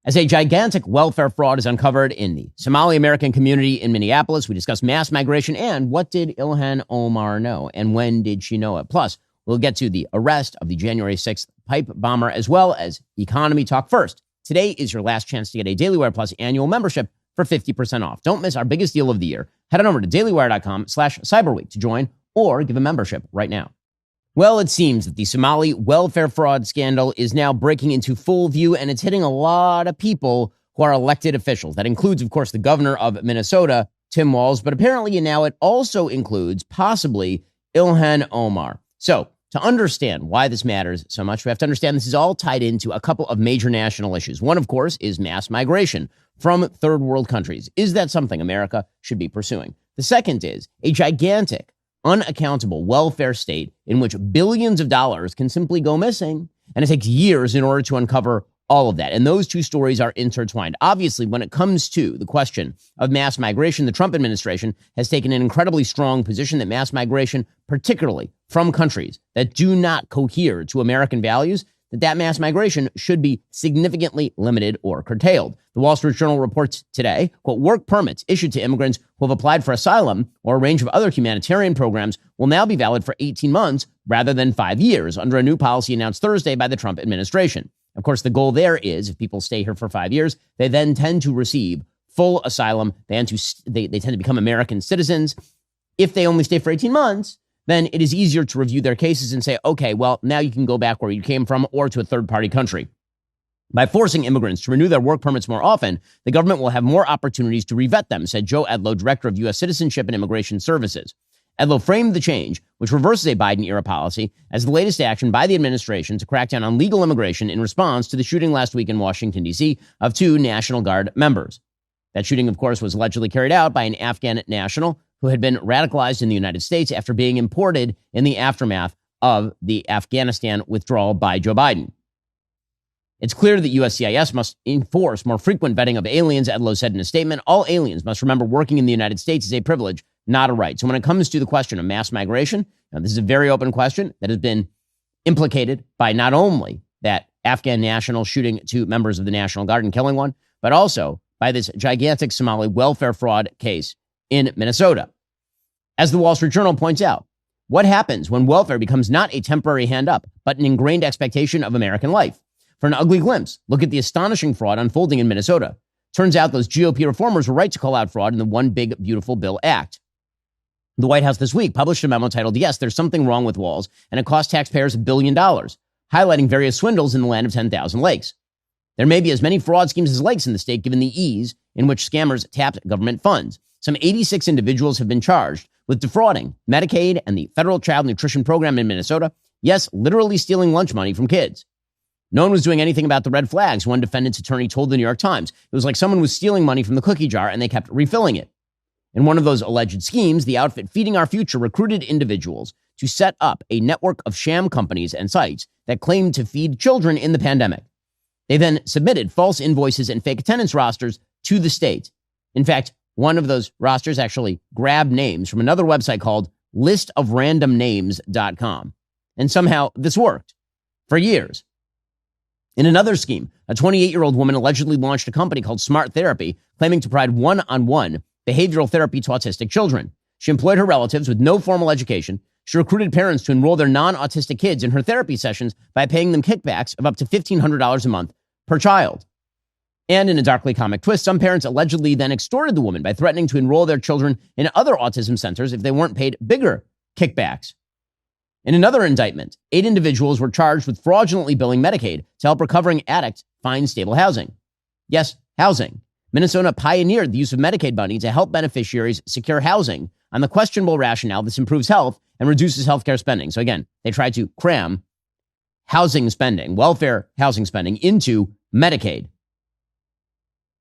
As a gigantic welfare fraud is uncovered in the Somali American community in Minneapolis, we discuss mass migration and what did Ilhan Omar know and when did she know it. Plus, we'll get to the arrest of the January 6th pipe bomber as well as economy talk. First, today is your last chance to get a DailyWire Plus annual membership for 50% off. Don't miss our biggest deal of the year. Head on over to dailywire.com/cyberweek to join or give a membership right now. Well, it seems that the Somali welfare fraud scandal is now breaking into full view, and it's hitting a lot of people who are elected officials. That includes, of course, the governor of Minnesota, Tim Walz, but apparently now it also includes possibly Ilhan Omar. So to understand why this matters so much, we have to understand this is all tied into a couple of major national issues. One, of course, is mass migration from third world countries. Is that something America should be pursuing? The second is a gigantic, unaccountable welfare state in which billions of dollars can simply go missing, and it takes years in order to uncover all of that. And those two stories are intertwined. Obviously, when it comes to the question of mass migration, the Trump administration has taken an incredibly strong position that mass migration, particularly from countries that do not cohere to American values, that mass migration should be significantly limited or curtailed. The Wall Street Journal reports today, quote, work permits issued to immigrants who have applied for asylum or a range of other humanitarian programs will now be valid for 18 months rather than 5 years under a new policy announced Thursday by the Trump administration. Of course, the goal there is if people stay here for 5 years, they then tend to receive full asylum. They tend to become American citizens. If they only stay for 18 months, then it is easier to review their cases and say, okay, well, now you can go back where you came from or to a third-party country. By forcing immigrants to renew their work permits more often, the government will have more opportunities to revet them, said Joe Edlow, director of U.S. Citizenship and Immigration Services. Edlow framed the change, which reverses a Biden-era policy, as the latest action by the administration to crack down on legal immigration in response to the shooting last week in Washington, D.C. of 2 National Guard members. That shooting, of course, was allegedly carried out by an Afghan national who had been radicalized in the United States after being imported in the aftermath of the Afghanistan withdrawal by Joe Biden. It's clear that USCIS must enforce more frequent vetting of aliens, Edlow said in a statement. All aliens must remember working in the United States is a privilege, not a right. So when it comes to the question of mass migration, now this is a very open question that has been implicated by not only that Afghan national shooting 2 members of the National Guard and killing one, but also by this gigantic Somali welfare fraud case in Minnesota. As the Wall Street Journal points out, what happens when welfare becomes not a temporary hand up, but an ingrained expectation of American life? For an ugly glimpse, look at the astonishing fraud unfolding in Minnesota. Turns out those GOP reformers were right to call out fraud in the One Big Beautiful Bill Act. The White House this week published a memo titled, Yes, There's Something Wrong with Walz, and it cost taxpayers $1 billion, highlighting various swindles in the land of 10,000 lakes. There may be as many fraud schemes as lakes in the state, given the ease in which scammers tapped government funds. Some 86 individuals have been charged with defrauding Medicaid and the federal child nutrition program in Minnesota. Yes, literally stealing lunch money from kids. No one was doing anything about the red flags, one defendant's attorney told the New York Times. It was like someone was stealing money from the cookie jar and they kept refilling it. In one of those alleged schemes, the outfit Feeding Our Future recruited individuals to set up a network of sham companies and sites that claimed to feed children in the pandemic. They then submitted false invoices and fake attendance rosters to the state. In fact, one of those rosters actually grabbed names from another website called listofrandomnames.com. And somehow this worked for years. In another scheme, a 28-year-old woman allegedly launched a company called Smart Therapy, claiming to provide one-on-one behavioral therapy to autistic children. She employed her relatives with no formal education. She recruited parents to enroll their non-autistic kids in her therapy sessions by paying them kickbacks of up to $1,500 a month per child. And in a darkly comic twist, some parents allegedly then extorted the woman by threatening to enroll their children in other autism centers if they weren't paid bigger kickbacks. In another indictment, 8 individuals were charged with fraudulently billing Medicaid to help recovering addicts find stable housing. Yes, housing. Minnesota pioneered the use of Medicaid money to help beneficiaries secure housing on the questionable rationale this improves health and reduces healthcare spending. So again, they tried to cram housing spending, welfare housing spending into Medicaid.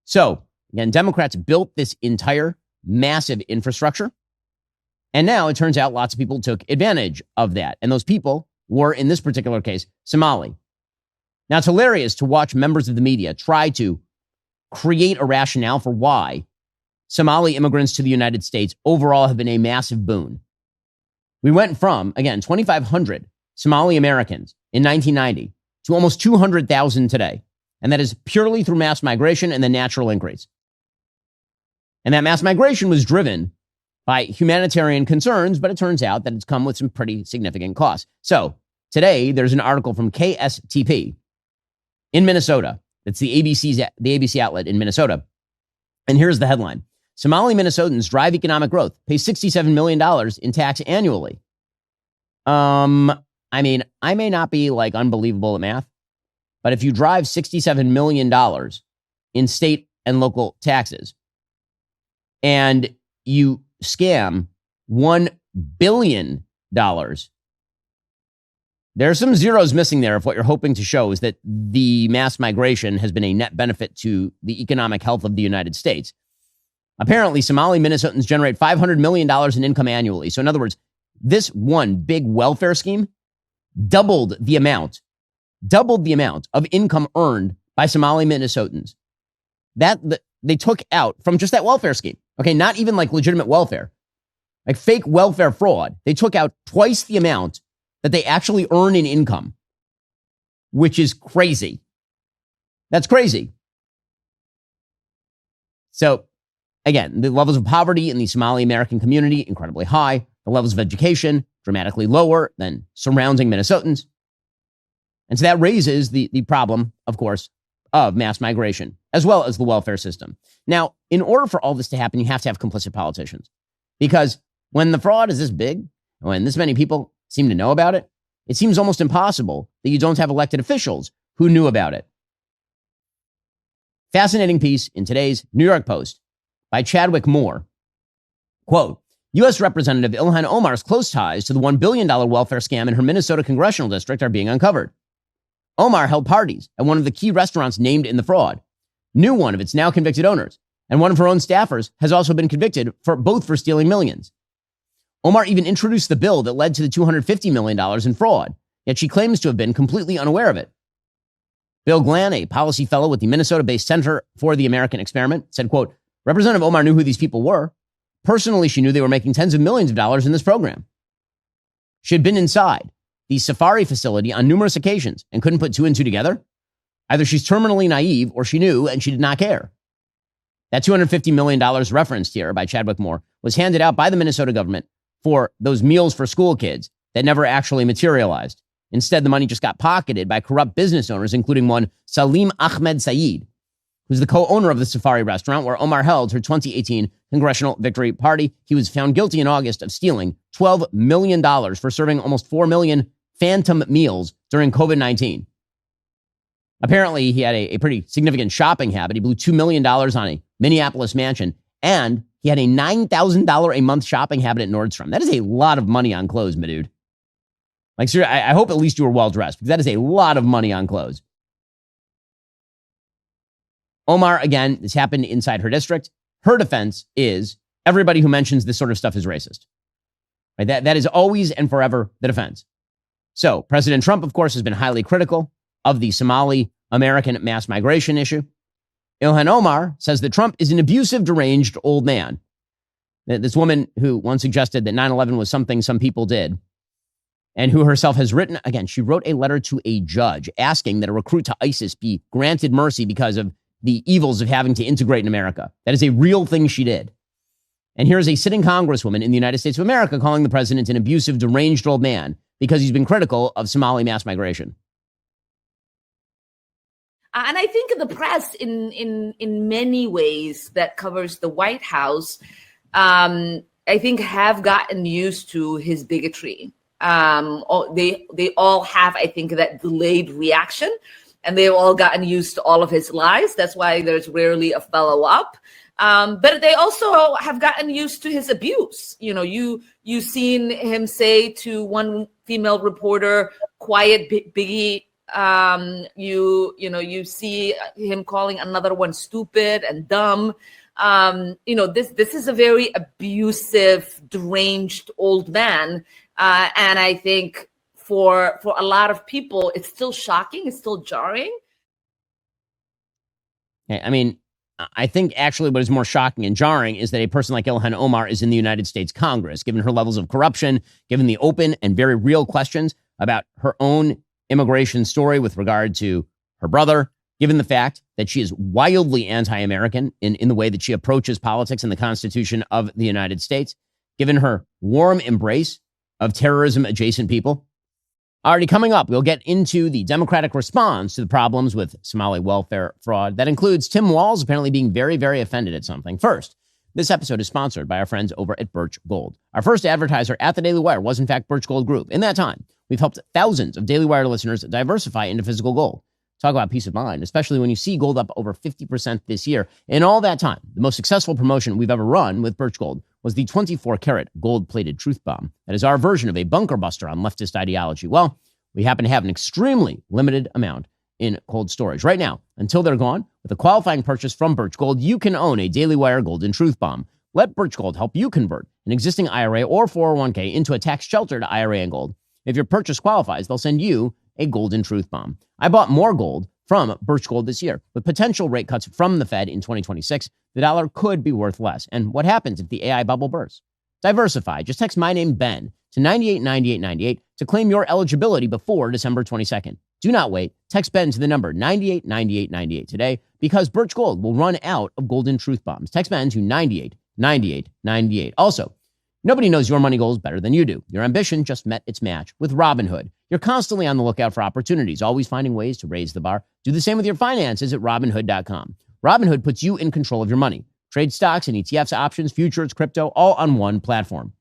So again, Democrats built this entire massive infrastructure. And now it turns out lots of people took advantage of that. And those people were, in this particular case, Somali. Now, it's hilarious to watch members of the media try to create a rationale for why Somali immigrants to the United States overall have been a massive boon. We went from, again, 2,500 Somali Americans in 1990 to almost 200,000 today. And that is purely through mass migration and the natural increase. And that mass migration was driven by humanitarian concerns, but it turns out that it's come with some pretty significant costs. So today, there's an article from KSTP in Minnesota. That's the ABC outlet in Minnesota. And here's the headline. Somali Minnesotans drive economic growth, pay $67 million in tax annually. I mean, I may not be like unbelievable at math, but if you drive $67 million in state and local taxes and you scam $1 billion, there's some zeros missing there if what you're hoping to show is that the mass migration has been a net benefit to the economic health of the United States. Apparently, Somali Minnesotans generate $500 million in income annually. So in other words, this one big welfare scheme doubled the amount of income earned by Somali Minnesotans that they took out from just that welfare scheme. Okay, not even like legitimate welfare, like fake welfare fraud. They took out twice the amount that they actually earn in income, which is crazy. That's crazy. So again, the levels of poverty in the Somali American community, incredibly high. The levels of education, dramatically lower than surrounding Minnesotans. And so that raises the problem, of course, of mass migration, as well as the welfare system. Now, in order for all this to happen, you have to have complicit politicians. Because when the fraud is this big, when this many people seem to know about it, it seems almost impossible that you don't have elected officials who knew about it. Fascinating piece in today's New York Post by Chadwick Moore. Quote, U.S. Representative Ilhan Omar's close ties to the $1 billion welfare scam in her Minnesota congressional district are being uncovered. Omar held parties at one of the key restaurants named in the fraud, knew one of its now convicted owners, and one of her own staffers has also been convicted for stealing millions. Omar even introduced the bill that led to the $250 million in fraud, yet she claims to have been completely unaware of it. Bill Glann, a policy fellow with the Minnesota-based Center for the American Experiment, said, quote, Representative Omar knew who these people were. Personally, she knew they were making tens of millions of dollars in this program. She had been inside the Safari facility on numerous occasions and couldn't put two and two together. Either she's terminally naive or she knew and she did not care. That $250 million referenced here by Chadwick Moore was handed out by the Minnesota government for those meals for school kids that never actually materialized. Instead, the money just got pocketed by corrupt business owners, including one Salim Ahmed Saeed, who's the co-owner of the Safari restaurant where Omar held her 2018 congressional victory party. He was found guilty in August of stealing $12 million for serving almost 4 million phantom meals during COVID-19. Apparently, he had a pretty significant shopping habit. He blew $2 million on a Minneapolis mansion, and he had a $9,000 a month shopping habit at Nordstrom. That is a lot of money on clothes, my dude. Like, seriously, I hope at least you were well-dressed, because that is a lot of money on clothes. Omar, again, this happened inside her district. Her defense is everybody who mentions this sort of stuff is racist. Right? That is always and forever the defense. So President Trump, of course, has been highly critical of the Somali American mass migration issue. Ilhan Omar says that Trump is an abusive, deranged old man. This woman who once suggested that 9/11 was something some people did, and who herself has written, again, she wrote a letter to a judge asking that a recruit to ISIS be granted mercy because of the evils of having to integrate in America. That is a real thing she did. And here's a sitting congresswoman in the United States of America calling the president an abusive, deranged old man because he's been critical of Somali mass migration. And I think the press, in many ways, that covers the White House, I think have gotten used to his bigotry. They all have, I think, that delayed reaction, and they've all gotten used to all of his lies. That's why there's rarely a follow-up. But they also have gotten used to his abuse. You know, you've seen him say to one female reporter, "Quiet, Biggie." You see him calling another one stupid and dumb. This is a very abusive, deranged old man. And I think for a lot of people, it's still shocking. It's still jarring. I mean, I think actually what is more shocking and jarring is that a person like Ilhan Omar is in the United States Congress, given her levels of corruption, given the open and very real questions about her own immigration story with regard to her brother, given the fact that she is wildly anti-American in the way that she approaches politics and the Constitution of the United States, given her warm embrace of terrorism-adjacent people. Already coming up, we'll get into the Democratic response to the problems with Somali welfare fraud. That includes Tim Walz apparently being very, very offended at something. First, this episode is sponsored by our friends over at Birch Gold. Our first advertiser at the Daily Wire was, in fact, Birch Gold Group. In that time, we've helped thousands of Daily Wire listeners diversify into physical gold. Talk about peace of mind, especially when you see gold up over 50% this year. In all that time, the most successful promotion we've ever run with Birch Gold was the 24-karat gold-plated truth bomb. That is our version of a bunker buster on leftist ideology. Well, we happen to have an extremely limited amount in cold storage. Right now, until they're gone, with a qualifying purchase from Birch Gold, you can own a Daily Wire Golden Truth Bomb. Let Birch Gold help you convert an existing IRA or 401k into a tax-sheltered IRA in gold. If your purchase qualifies, they'll send you a Golden Truth Bomb. I bought more gold from Birch Gold this year. With potential rate cuts from the Fed in 2026, the dollar could be worth less. And what happens if the AI bubble bursts? Diversify. Just text my name, Ben, to 989898 to claim your eligibility before December 22nd. Do not wait. Text Ben to the number 989898 today because Birch Gold will run out of Golden Truth Bombs. Text Ben to 989898. Also, nobody knows your money goals better than you do. Your ambition just met its match with Robinhood. You're constantly on the lookout for opportunities, always finding ways to raise the bar. Do the same with your finances at Robinhood.com. Robinhood puts you in control of your money. Trade stocks and ETFs, options, futures, crypto, all on one platform.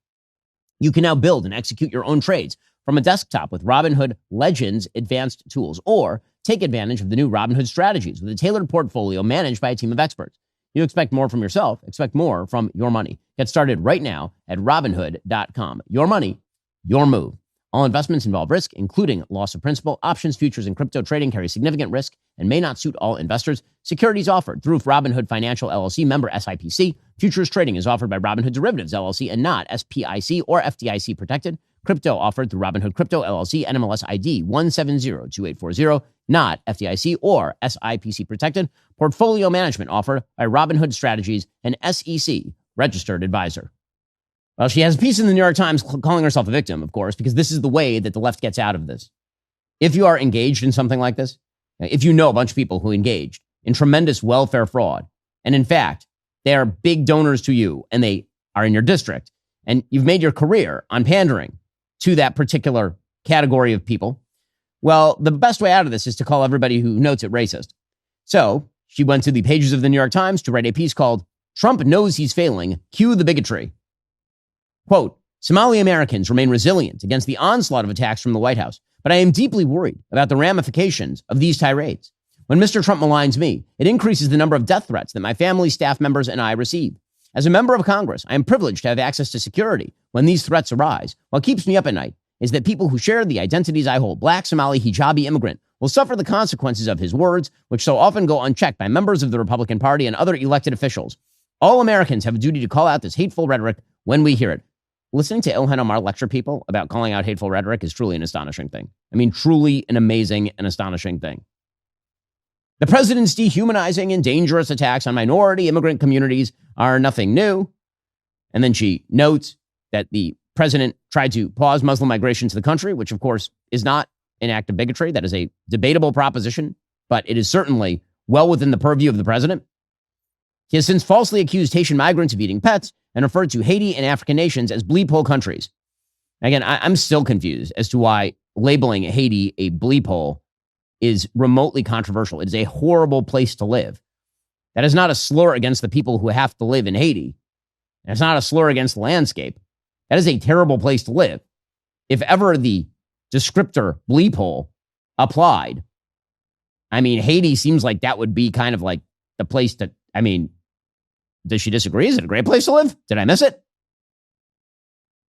You can now build and execute your own trades from a desktop with Robinhood Legends advanced tools, or take advantage of the new Robinhood strategies with a tailored portfolio managed by a team of experts. You expect more from yourself, expect more from your money. Get started right now at Robinhood.com. Your money, your move. All investments involve risk, including loss of principal. Options, futures, and crypto trading carry significant risk and may not suit all investors. Securities offered through Robinhood Financial LLC, member SIPC. Futures trading is offered by Robinhood Derivatives LLC and not SPIC or FDIC protected. Crypto offered through Robinhood Crypto LLC, NMLS ID 1702840, not FDIC or SIPC protected. Portfolio management offered by Robinhood Strategies, an SEC registered advisor. Well, she has a piece in the New York Times calling herself a victim, of course, because this is the way that the left gets out of this. If you are engaged in something like this, if you know a bunch of people who engaged in tremendous welfare fraud, and in fact, they are big donors to you and they are in your district, and you've made your career on pandering to that particular category of people, well, the best way out of this is to call everybody who notes it racist. So she went to the pages of the New York Times to write a piece called "Trump Knows He's Failing, Cue the Bigotry." Quote, Somali Americans remain resilient against the onslaught of attacks from the White House, but I am deeply worried about the ramifications of these tirades. When Mr. Trump maligns me, it increases the number of death threats that my family, staff members, and I receive. As a member of Congress, I am privileged to have access to security when these threats arise. What keeps me up at night is that people who share the identities I hold, Black, Somali, hijabi immigrant, will suffer the consequences of his words, which so often go unchecked by members of the Republican Party and other elected officials. All Americans have a duty to call out this hateful rhetoric when we hear it. Listening to Ilhan Omar lecture people about calling out hateful rhetoric is truly an astonishing thing. I mean, truly an amazing and astonishing thing. The president's dehumanizing and dangerous attacks on minority immigrant communities are nothing new. And then she notes that the president tried to pause Muslim migration to the country, which of course is not an act of bigotry. That is a debatable proposition, but it is certainly well within the purview of the president. He has since falsely accused Haitian migrants of eating pets and referred to Haiti and African nations as bleep hole countries. Again, I'm still confused as to why labeling Haiti a bleep hole is remotely controversial. It is a horrible place to live. That is not a slur against the people who have to live in Haiti. It's not a slur against the landscape. That is a terrible place to live. If ever the descriptor bleep hole applied, I mean, Haiti seems like that would be kind of like the place to, I mean, does she disagree? Is it a great place to live? Did I miss it?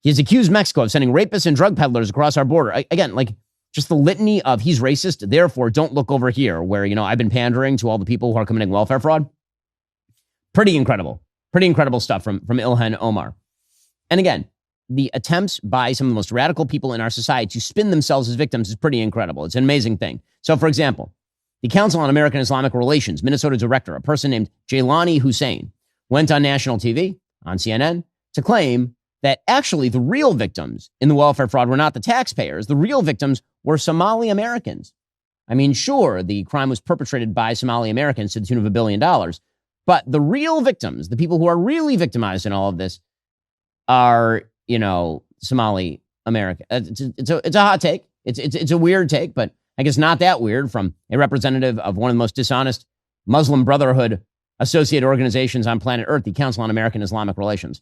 He has accused Mexico of sending rapists and drug peddlers across our border. Again, like just the litany of he's racist, therefore don't look over here where, you know, I've been pandering to all the people who are committing welfare fraud. Pretty incredible stuff from Ilhan Omar. And again, the attempts by some of the most radical people in our society to spin themselves as victims is pretty incredible. It's an amazing thing. So, for example, the Council on American Islamic Relations, Minnesota director, a person named Jailani Hussein, went on national TV, on CNN, to claim that actually the real victims in the welfare fraud were not the taxpayers. The real victims were Somali Americans. I mean, sure, the crime was perpetrated by Somali Americans to the tune of $1 billion. But the real victims, the people who are really victimized in all of this are, Somali American. It's a hot take. It's a weird take, but I guess not that weird from a representative of one of the most dishonest Muslim Brotherhood associated organizations on planet Earth, the Council on American Islamic Relations.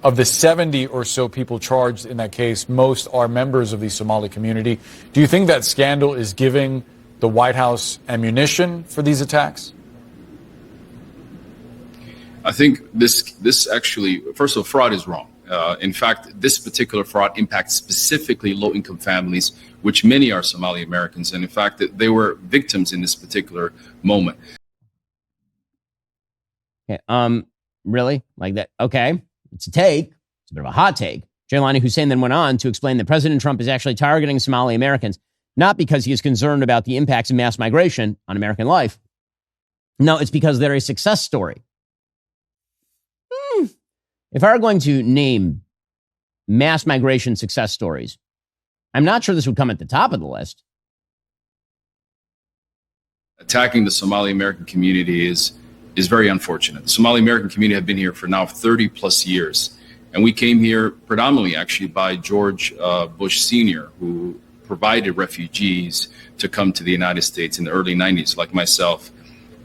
Of the 70 or so people charged in that case, most are members of the Somali community. Do you think that scandal is giving the White House ammunition for these attacks? I think this actually, first of all, fraud is wrong. In fact, this particular fraud impacts specifically low-income families, which many are Somali Americans. And in fact, they were victims in this particular moment. Okay, really? Like that? Okay. It's a take. It's a bit of a hot take. Jailani Hussein then went on to explain that President Trump is actually targeting Somali Americans, not because he is concerned about the impacts of mass migration on American life. No, it's because they're a success story. If I were going to name mass migration success stories, I'm not sure this would come at the top of the list. Attacking the Somali American community is very unfortunate. The Somali American community have been here for now 30 plus years. And we came here predominantly actually by George Bush Sr., who provided refugees to come to the United States in the early 90s, like myself.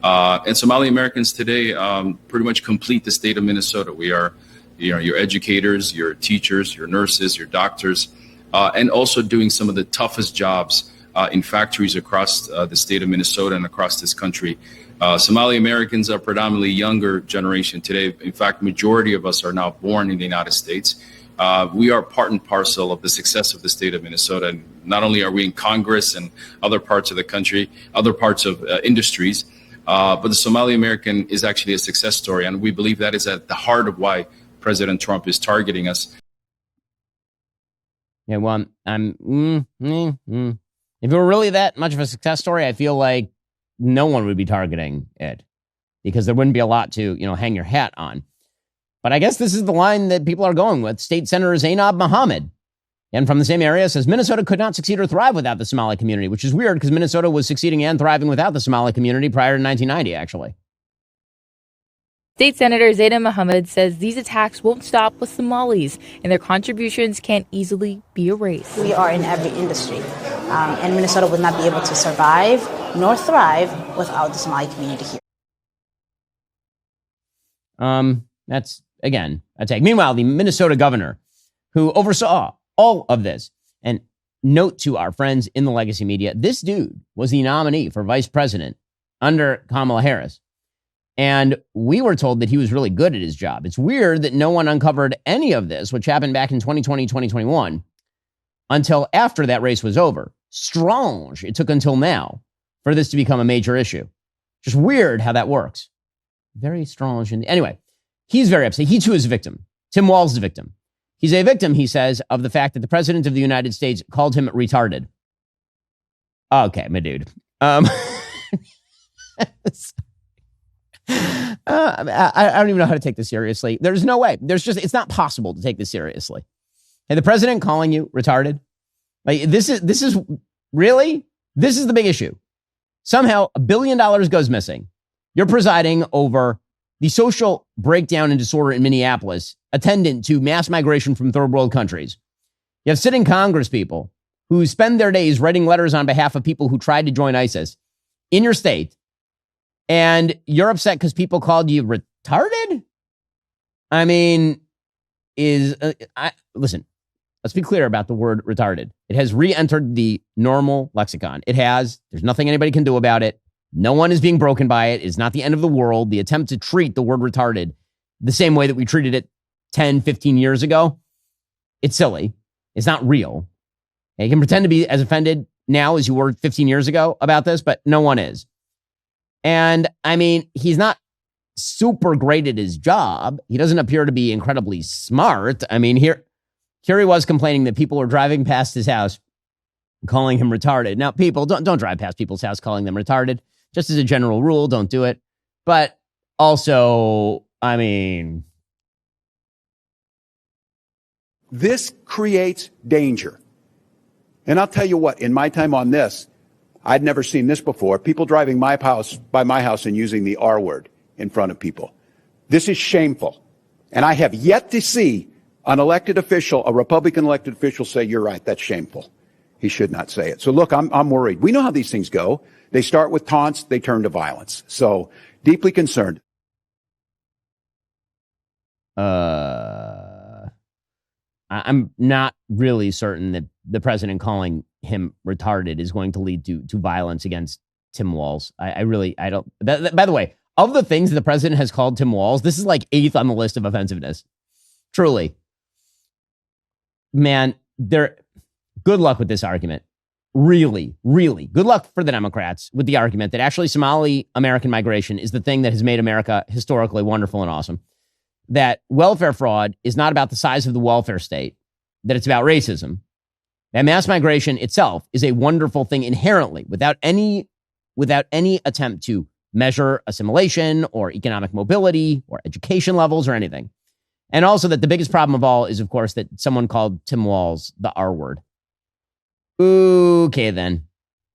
And Somali Americans today pretty much complete the state of Minnesota. We are, your educators, your teachers, your nurses, your doctors, and also doing some of the toughest jobs in factories across the state of Minnesota and across this country. Somali Americans are predominantly younger generation today. In fact, majority of us are now born in the United States. We are part and parcel of the success of the state of Minnesota. And not only are we in Congress and other parts of the country, other parts of industries, but the Somali American is actually a success story. And we believe that is at the heart of why President Trump is targeting us. Yeah, well, if it were really that much of a success story, I feel like no one would be targeting it because there wouldn't be a lot to, hang your hat on. But I guess this is the line that people are going with. State Senator Zainab Mohammed, and from the same area, says Minnesota could not succeed or thrive without the Somali community, which is weird because Minnesota was succeeding and thriving without the Somali community prior to 1990, actually. State Senator Zainab Mohammed says these attacks won't stop with Somalis, and their contributions can't easily be erased. We are in every industry, and Minnesota would not be able to survive nor thrive without the Somali community here. That's, again, a take. Meanwhile, the Minnesota governor who oversaw all of this, and note to our friends in the legacy media, this dude was the nominee for vice president under Kamala Harris. And we were told that he was really good at his job. It's weird that no one uncovered any of this, which happened back in 2020, 2021, until after that race was over. Strange. It took until now for this to become a major issue. Just weird how that works. Very strange. And anyway, he's very upset. He too is a victim. Tim Walz is a victim. He's a victim, he says, of the fact that the president of the United States called him retarded. Okay, my dude. I don't even know how to take this seriously. There's no way. It's not possible to take this seriously. And the president calling you retarded? Like, this is really, this is the big issue. Somehow $1 billion goes missing. You're presiding over the social breakdown and disorder in Minneapolis, attendant to mass migration from third world countries. You have sitting Congress people who spend their days writing letters on behalf of people who tried to join ISIS in your state. And you're upset because people called you retarded? I mean, listen, let's be clear about the word retarded. It has re-entered the normal lexicon. It has. There's nothing anybody can do about it. No one is being broken by it. It's not the end of the world. The attempt to treat the word retarded the same way that we treated it 10, 15 years ago, it's silly. It's not real. You can pretend to be as offended now as you were 15 years ago about this, but no one is. And I mean, he's not super great at his job. He doesn't appear to be incredibly smart. I mean, here he was complaining that people were driving past his house calling him retarded. Now, people, don't drive past people's house calling them retarded. Just as a general rule, don't do it. But also, I mean, this creates danger. And I'll tell you what, in my time on this, I'd never seen this before. People driving by my house and using the R word in front of people. This is shameful. And I have yet to see an elected official, a Republican elected official, say, you're right, that's shameful. He should not say it. So look, I'm worried. We know how these things go. They start with taunts, they turn to violence. So deeply concerned. I'm not really certain that the president calling him retarded is going to lead to violence against Tim Walz. I don't. By the way, of the things the president has called Tim Walz, this is like 8th on the list of offensiveness. Truly. Man, good luck with this argument. Really, really. Good luck for the Democrats with the argument that actually Somali American migration is the thing that has made America historically wonderful and awesome. That welfare fraud is not about the size of the welfare state, that it's about racism. That mass migration itself is a wonderful thing inherently, without any attempt to measure assimilation or economic mobility or education levels or anything. And also that the biggest problem of all is, of course, that someone called Tim Walz the R word. Okay, then.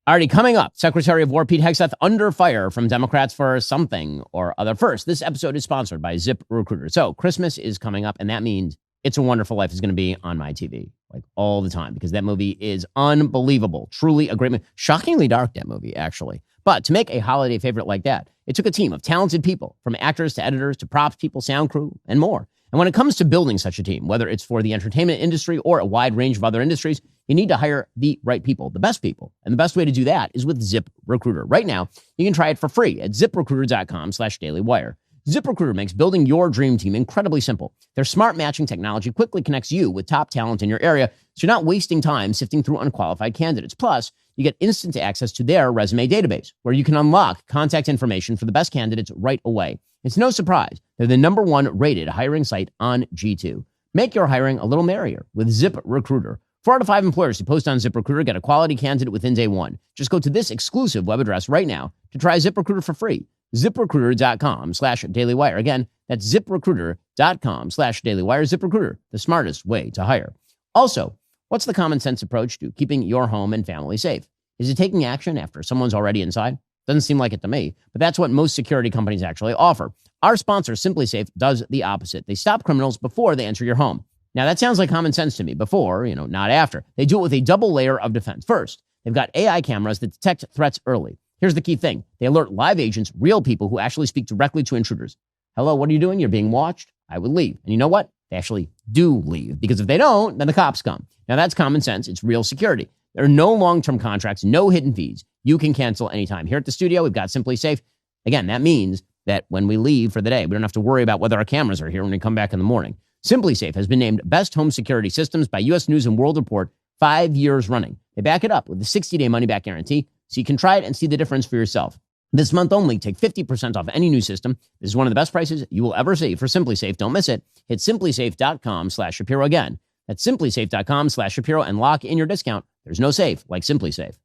Already coming up, Secretary of War Pete Hegseth under fire from Democrats for something or other. First, this episode is sponsored by ZipRecruiter. So Christmas is coming up, and that means It's a Wonderful Life is going to be on my TV like all the time because that movie is unbelievable. Truly a great movie. Shockingly dark, that movie, actually. But to make a holiday favorite like that, it took a team of talented people, from actors to editors to props people, sound crew, and more. And when it comes to building such a team, whether it's for the entertainment industry or a wide range of other industries, you need to hire the right people, the best people. And the best way to do that is with ZipRecruiter. Right now, you can try it for free at ziprecruiter.com/dailywire. ZipRecruiter makes building your dream team incredibly simple. Their smart matching technology quickly connects you with top talent in your area, so you're not wasting time sifting through unqualified candidates. Plus, you get instant access to their resume database, where you can unlock contact information for the best candidates right away. It's no surprise they're the #1 rated hiring site on G2. Make your hiring a little merrier with ZipRecruiter. 4 out of 5 employers who post on ZipRecruiter get a quality candidate within day one. Just go to this exclusive web address right now to try ZipRecruiter for free. ZipRecruiter.com/dailywire. Again, that's ZipRecruiter.com/dailywire. ZipRecruiter, the smartest way to hire. Also, what's the common sense approach to keeping your home and family safe? Is it taking action after someone's already inside? Doesn't seem like it to me, but that's what most security companies actually offer. Our sponsor, SimpliSafe, does the opposite. They stop criminals before they enter your home. Now, that sounds like common sense to me. Before, not after. They do it with a double layer of defense. First, they've got AI cameras that detect threats early. Here's the key thing. They alert live agents, real people who actually speak directly to intruders. Hello, what are you doing? You're being watched. I would leave. And you know what? They actually do leave, because if they don't, then the cops come. Now, that's common sense. It's real security. There are no long-term contracts, no hidden fees. You can cancel anytime. Here at the studio, we've got SimpliSafe. Again, that means that when we leave for the day, we don't have to worry about whether our cameras are here when we come back in the morning. SimpliSafe has been named Best Home Security Systems by U.S. News & World Report 5 years running. They back it up with a 60-day money-back guarantee, so you can try it and see the difference for yourself. This month only, take 50% off any new system. This is one of the best prices you will ever see for SimpliSafe. Don't miss it. Hit simplysafe.com/Shapiro again. That's simplysafe.com/Shapiro and lock in your discount. There's no safe like SimpliSafe.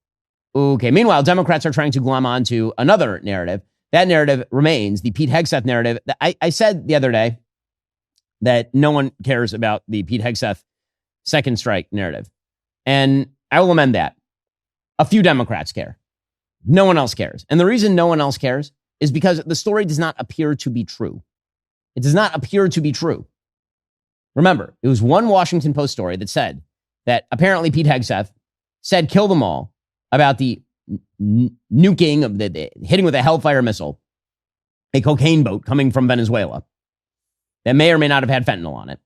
Okay, meanwhile, Democrats are trying to glom onto another narrative. That narrative remains the Pete Hegseth narrative. I said the other day that no one cares about the Pete Hegseth second strike narrative. And I will amend that. A few Democrats care. No one else cares. And the reason no one else cares is because the story does not appear to be true. It does not appear to be true. Remember, it was one Washington Post story that said that apparently Pete Hegseth said kill them all about the nuking of the hitting with a Hellfire missile, a cocaine boat coming from Venezuela that may or may not have had fentanyl on it.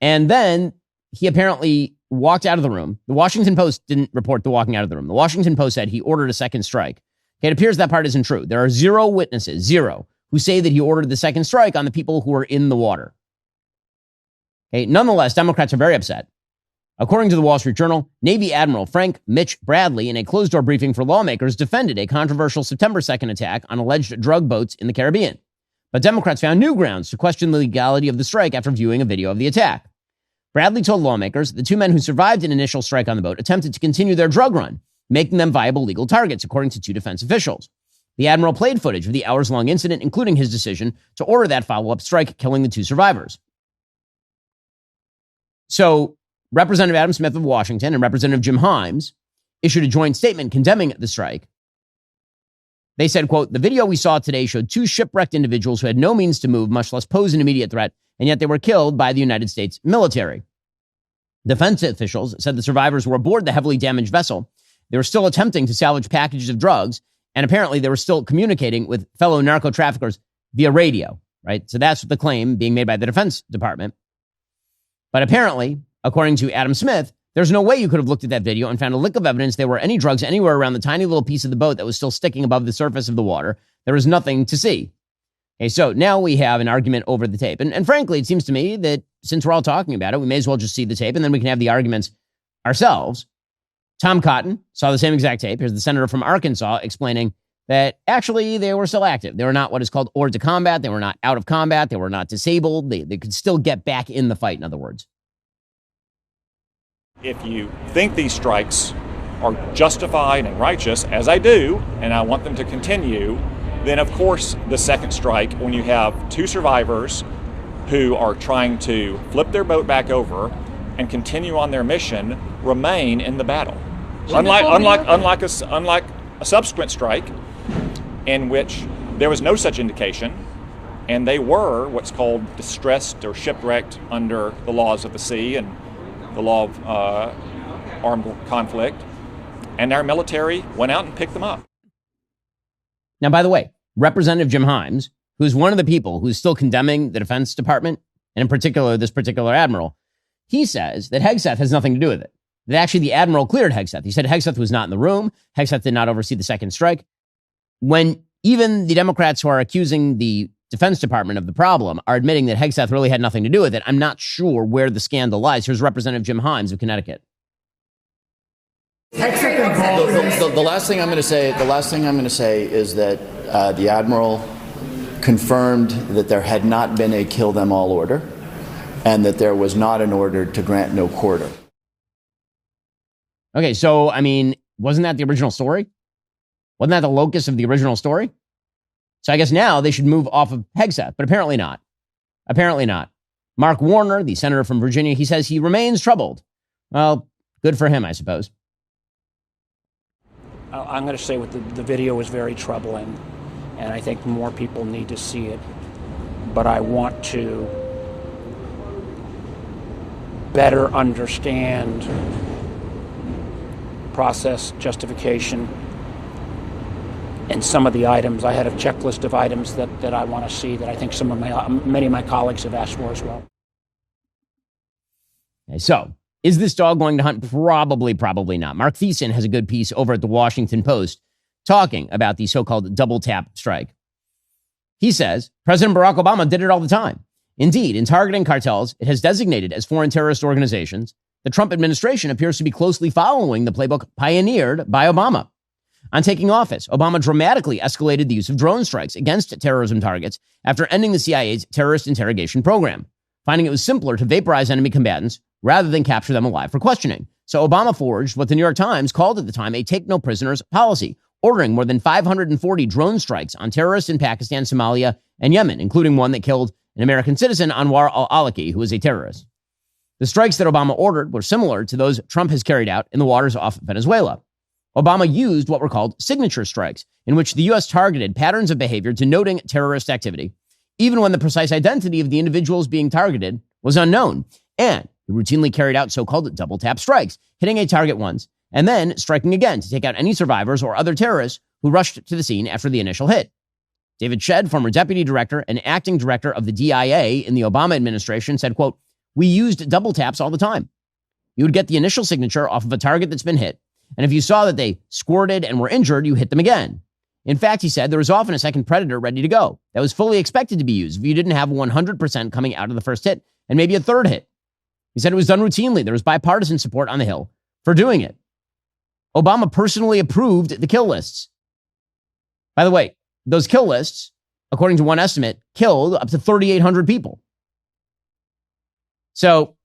And then he apparently walked out of the room. The Washington Post didn't report the walking out of the room. The Washington Post said he ordered a second strike. Okay, it appears that part isn't true. There are 0 witnesses, 0, who say that he ordered the second strike on the people who were in the water. Okay, nonetheless, Democrats are very upset. According to the Wall Street Journal, Navy Admiral Frank Mitch Bradley, in a closed-door briefing for lawmakers, defended a controversial September 2nd attack on alleged drug boats in the Caribbean. But Democrats found new grounds to question the legality of the strike after viewing a video of the attack. Bradley told lawmakers the 2 men who survived an initial strike on the boat attempted to continue their drug run, making them viable legal targets, according to 2 defense officials. The admiral played footage of the hours-long incident, including his decision to order that follow-up strike, killing the 2 survivors. So Representative Adam Smith of Washington and Representative Jim Himes issued a joint statement condemning the strike. They said, quote, "The video we saw today showed two shipwrecked individuals who had no means to move, much less pose an immediate threat, and yet they were killed by the United States military." Defense officials said the survivors were aboard the heavily damaged vessel. They were still attempting to salvage packages of drugs, and apparently they were still communicating with fellow narco traffickers via radio, right? So that's the claim being made by the Defense Department. But apparently, according to Adam Smith, there's no way you could have looked at that video and found a lick of evidence there were any drugs anywhere around the tiny little piece of the boat that was still sticking above the surface of the water. There was nothing to see. Okay, so now we have an argument over the tape. And frankly, it seems to me that since we're all talking about it, we may as well just see the tape and then we can have the arguments ourselves. Tom Cotton saw the same exact tape. Here's the senator from Arkansas explaining that actually they were still active. They were not what is called hors de combat. They were not out of combat. They were not disabled. They could still get back in the fight, in other words. If you think these strikes are justified and righteous, as I do, and I want them to continue, then of course the second strike, when you have two survivors who are trying to flip their boat back over and continue on their mission, remain in the battle. Unlike a subsequent strike in which there was no such indication, and they were what's called distressed or shipwrecked under the laws of the sea and the law of armed conflict, and our military went out and picked them up. Now, by the way, Representative Jim Himes, who's one of the people who's still condemning the Defense Department, and in particular this particular admiral, he says that Hegseth has nothing to do with it. That actually the admiral cleared Hegseth. He said Hegseth was not in the room. Hegseth did not oversee the second strike. When even the Democrats who are accusing the Defense Department of the problem are admitting that Hegseth really had nothing to do with it, I'm not sure where the scandal lies. Here's Representative Jim Himes of Connecticut. The last thing I'm going to say is that the admiral confirmed that there had not been a kill them all order, and that there was not an order to grant no quarter. Okay, so I mean, wasn't that the original story? Wasn't that the locus of the original story? So I guess now they should move off of Hegseth, but apparently not. Apparently not. Mark Warner, the senator from Virginia, he says he remains troubled. Well, good for him, I suppose. I'm going to say what the video is very troubling, and I think more people need to see it. But I want to better understand process, justification, and some of the items. I had a checklist of items that I want to see that I think many of my colleagues have asked for as well. Okay, so is this dog going to hunt? Probably not. Mark Thiessen has a good piece over at the Washington Post talking about the so-called double tap strike. He says President Barack Obama did it all the time. Indeed, in targeting cartels it has designated as foreign terrorist organizations, the Trump administration appears to be closely following the playbook pioneered by Obama. On taking office, Obama dramatically escalated the use of drone strikes against terrorism targets after ending the CIA's terrorist interrogation program, finding it was simpler to vaporize enemy combatants rather than capture them alive for questioning. So Obama forged what the New York Times called at the time a take no prisoners policy, ordering more than 540 drone strikes on terrorists in Pakistan, Somalia, and Yemen, including one that killed an American citizen, Anwar al-Awlaki, who was a terrorist. The strikes that Obama ordered were similar to those Trump has carried out in the waters off Venezuela. Obama used what were called signature strikes, in which the U.S. targeted patterns of behavior denoting terrorist activity, even when the precise identity of the individuals being targeted was unknown. And he routinely carried out so-called double tap strikes, hitting a target once, and then striking again to take out any survivors or other terrorists who rushed to the scene after the initial hit. David Shedd, former deputy director and acting director of the DIA in the Obama administration, said, quote, "We used double taps all the time. You would get the initial signature off of a target that's been hit, and if you saw that they squirted and were injured, you hit them again. In fact," he said, "there was often a second predator ready to go. That was fully expected to be used if you didn't have 100% coming out of the first hit, and maybe a third hit." He said it was done routinely. There was bipartisan support on the Hill for doing it. Obama personally approved the kill lists. By the way, those kill lists, according to one estimate, killed up to 3,800 people. So,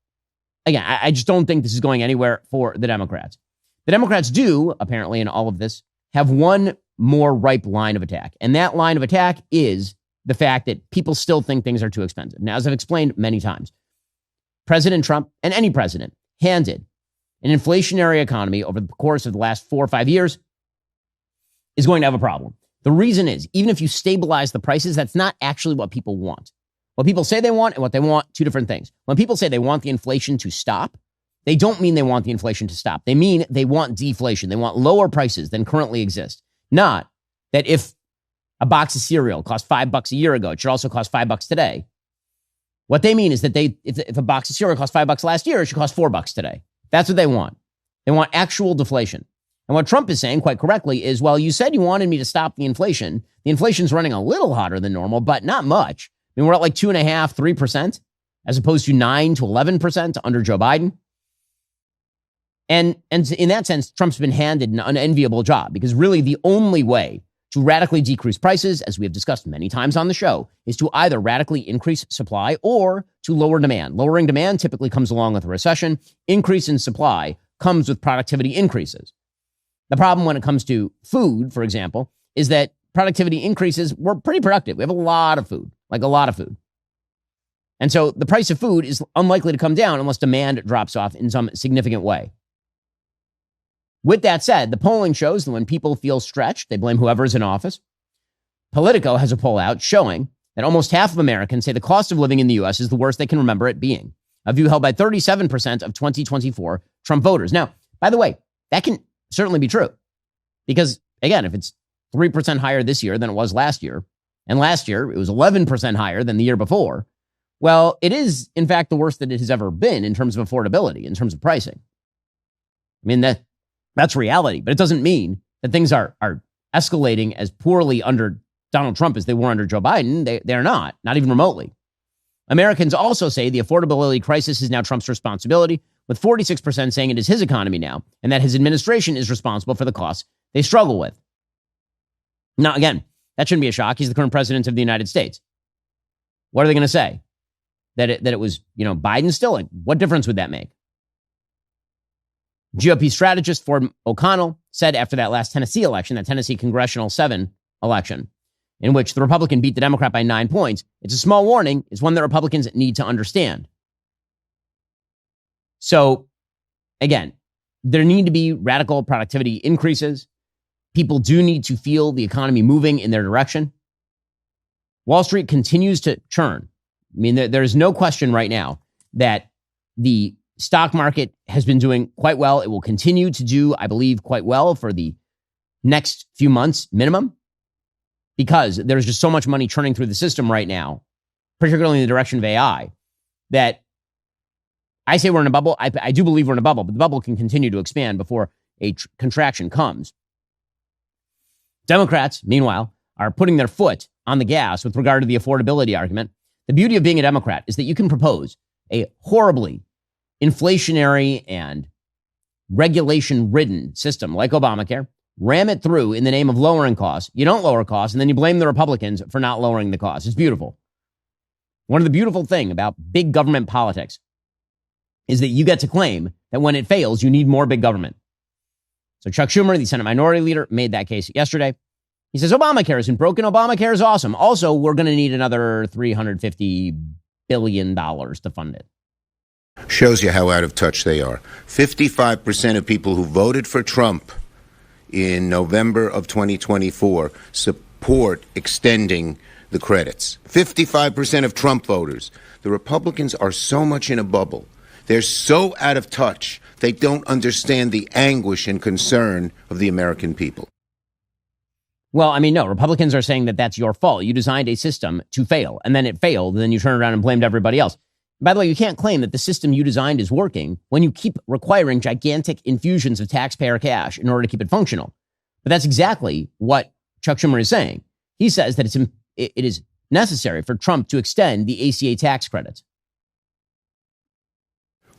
again, I just don't think this is going anywhere for the Democrats. The Democrats do, apparently, in all of this, have one more ripe line of attack. And that line of attack is the fact that people still think things are too expensive. Now, as I've explained many times, President Trump and any president handed an inflationary economy over the course of the last 4 or 5 years is going to have a problem. The reason is, even if you stabilize the prices, that's not actually what people want. What people say they want and what they want, two different things. When people say they want the inflation to stop, they don't mean they want the inflation to stop. They mean they want deflation. They want lower prices than currently exist. Not that if a box of cereal cost $5 a year ago, it should also cost $5 today. What they mean is that if a box of cereal cost $5 last year, it should cost $4 today. That's what they want. They want actual deflation. And what Trump is saying, quite correctly, is, well, you said you wanted me to stop the inflation. The inflation's running a little hotter than normal, but not much. I mean, we're at like 2.5%, 3%, as opposed to 9 to 11% under Joe Biden. And in that sense, Trump's been handed an unenviable job, because really the only way to radically decrease prices, as we have discussed many times on the show, is to either radically increase supply or to lower demand. Lowering demand typically comes along with a recession. Increase in supply comes with productivity increases. The problem when it comes to food, for example, is that productivity increases, we're pretty productive. We have a lot of food, like a lot of food. And so the price of food is unlikely to come down unless demand drops off in some significant way. With that said, the polling shows that when people feel stretched, they blame whoever is in office. Politico has a poll out showing that almost half of Americans say the cost of living in the U.S. is the worst they can remember it being, a view held by 37% of 2024 Trump voters. Now, by the way, that can certainly be true, because, again, if it's 3% higher this year than it was last year, and last year it was 11% higher than the year before, well, it is, in fact, the worst that it has ever been in terms of affordability, in terms of pricing. I mean, that's reality, but it doesn't mean that things are escalating as poorly under Donald Trump as they were under Joe Biden. They're not even remotely. Americans also say the affordability crisis is now Trump's responsibility, with 46% saying it is his economy now, and that his administration is responsible for the costs they struggle with. Now, again, that shouldn't be a shock. He's the current president of the United States. What are they going to say? That it was, Biden still? Like, what difference would that make? GOP strategist Ford O'Connell said after that last Tennessee election, that Tennessee Congressional 7 election, in which the Republican beat the Democrat by 9 points, it's a small warning. It's one that Republicans need to understand. So, again, there need to be radical productivity increases. People do need to feel the economy moving in their direction. Wall Street continues to churn. I mean, there's no question right now that the stock market has been doing quite well. It will continue to do, I believe, quite well for the next few months minimum, because there's just so much money churning through the system right now, particularly in the direction of AI, that I say we're in a bubble. I do believe we're in a bubble, but the bubble can continue to expand before a contraction comes. Democrats, meanwhile, are putting their foot on the gas with regard to the affordability argument. The beauty of being a Democrat is that you can propose a horribly inflationary and regulation-ridden system like Obamacare, ram it through in the name of lowering costs. You don't lower costs, and then you blame the Republicans for not lowering the costs. It's beautiful. One of the beautiful things about big government politics is that you get to claim that when it fails, you need more big government. So Chuck Schumer, the Senate Minority Leader, made that case yesterday. He says Obamacare isn't broken. Obamacare is awesome. Also, we're going to need another $350 billion to fund it. Shows you how out of touch they are. 55% of people who voted for Trump in November of 2024 support extending the credits. 55% of Trump voters. The Republicans are so much in a bubble. They're so out of touch. They don't understand the anguish and concern of the American people. Well, I mean, no, Republicans are saying that that's your fault. You designed a system to fail, and then it failed, and then you turn around and blamed everybody else. By the way, you can't claim that the system you designed is working when you keep requiring gigantic infusions of taxpayer cash in order to keep it functional. But that's exactly what Chuck Schumer is saying. He says that it is necessary for Trump to extend the ACA tax credits.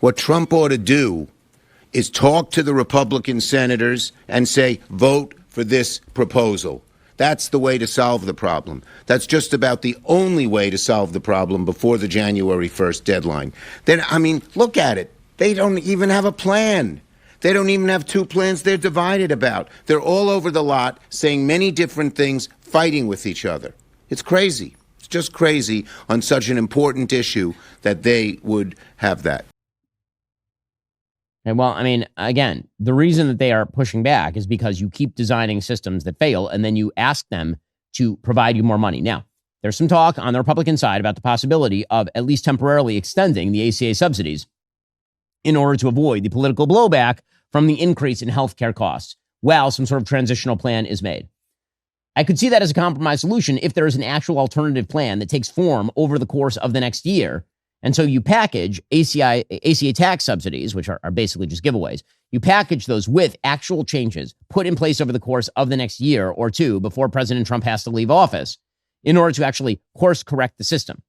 What Trump ought to do is talk to the Republican senators and say, vote for this proposal. That's the way to solve the problem. That's just about the only way to solve the problem before the January 1st deadline. Then, I mean, look at it. They don't even have a plan. They don't even have two plans they're divided about. They're all over the lot saying many different things, fighting with each other. It's crazy. It's just crazy on such an important issue that they would have that. And well, I mean, again, the reason that they are pushing back is because you keep designing systems that fail, and then you ask them to provide you more money. Now, there's some talk on the Republican side about the possibility of at least temporarily extending the ACA subsidies in order to avoid the political blowback from the increase in healthcare costs, while some sort of transitional plan is made. I could see that as a compromise solution if there is an actual alternative plan that takes form over the course of the next year. And so you package ACA tax subsidies, which are basically just giveaways. You package those with actual changes put in place over the course of the next year or two before President Trump has to leave office in order to actually course correct the system.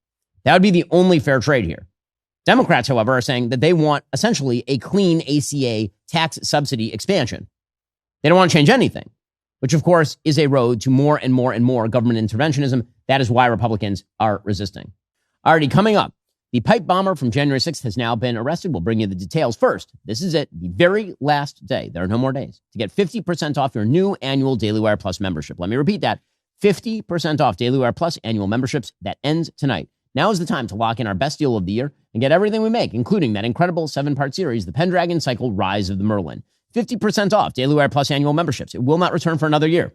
That would be the only fair trade here. Democrats, however, are saying that they want essentially a clean ACA tax subsidy expansion. They don't want to change anything, which of course is a road to more and more and more government interventionism. That is why Republicans are resisting. Already coming up, the pipe bomber from January 6th has now been arrested. We'll bring you the details. First, this is it, the very last day. There are no more days to get 50% off your new annual DailyWire Plus membership. Let me repeat that. 50% off DailyWire Plus annual memberships. That ends tonight. Now is the time to lock in our best deal of the year and get everything we make, including that incredible 7-part series, The Pendragon Cycle, Rise of the Merlin. 50% off DailyWire Plus annual memberships. It will not return for another year.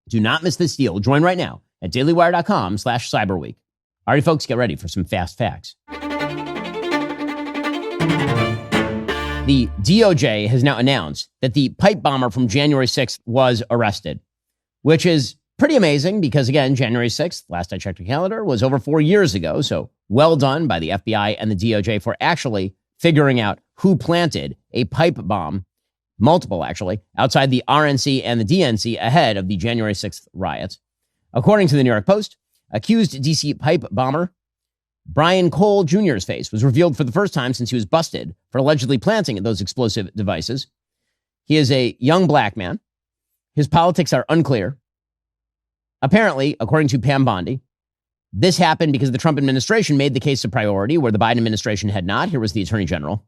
Do not miss this deal. Join right now at dailywire.com/cyberweek. All right, folks, get ready for some fast facts. The DOJ has now announced that the pipe bomber from January 6th was arrested, which is pretty amazing because, again, January 6th, last I checked the calendar, was over 4 years ago. So well done by the FBI and the DOJ for actually figuring out who planted a pipe bomb, multiple actually, outside the RNC and the DNC ahead of the January 6th riots. According to the New York Post, accused DC pipe bomber Brian Cole Jr.'s face was revealed for the first time since he was busted for allegedly planting those explosive devices. He is a young black man. His politics are unclear. Apparently, according to Pam Bondi, this happened because the Trump administration made the case a priority where the Biden administration had not. Here was the Attorney General.